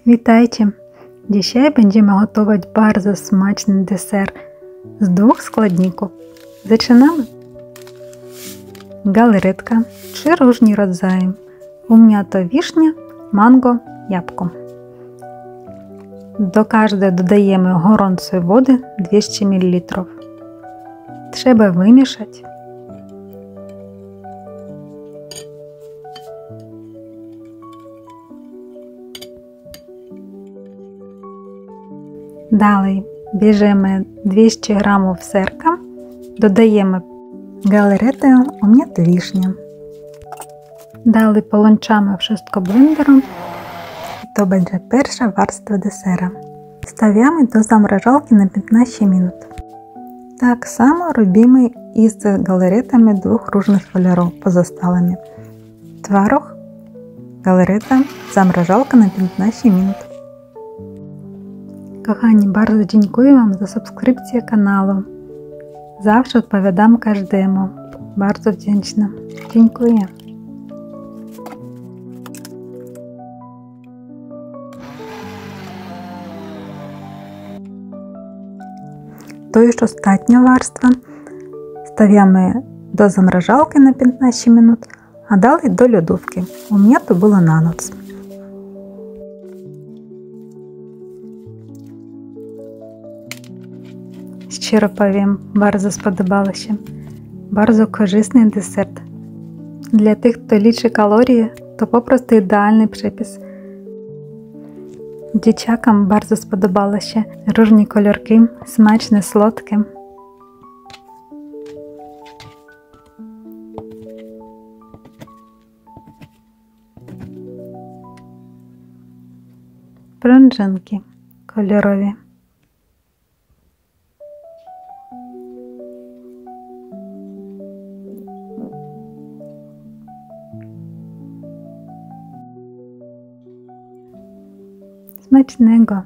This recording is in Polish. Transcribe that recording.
Witajcie! Dzisiaj będziemy gotować bardzo smaczny deser z dwóch składników. Zaczynamy! Galaretka, 3 różne rodzaje. U mnie to wisznia, mango, jabłko. Do każdej dodajemy gorącej wody 200 ml. Trzeba wymieszać. Dalej bierzemy 200 g serka, dodajemy galaretę, u mnie to wisznia. Dalej połączamy wszystko blenderem i to będzie pierwsza warstwa desera. Stawiamy do zamrażalki na 15 minut. Tak samo robimy i z galaretami dwóch różnych kolorów pozostałymi. Twaróg, galareta, zamrażalka na 15 minut. Kochani, bardzo dziękuję Wam za subskrypcję kanału. Zawsze odpowiadam każdemu. Bardzo wdzięczna. Dziękuję. To już ostatnia warstwa. Stawiamy do zamrażalki na 15 minut, a dalej do lodówki. У mnie to było na noc. Щиро powiem, bardzo spodobało się. Bardzo korzystny desert. Dla tych, kto liczy kalorie, to po prostu idealny przepis. Dzieciakom bardzo spodobało się. Różne kolorki, smaczne, słodkie. Prążynki kolorowe. Smacznego!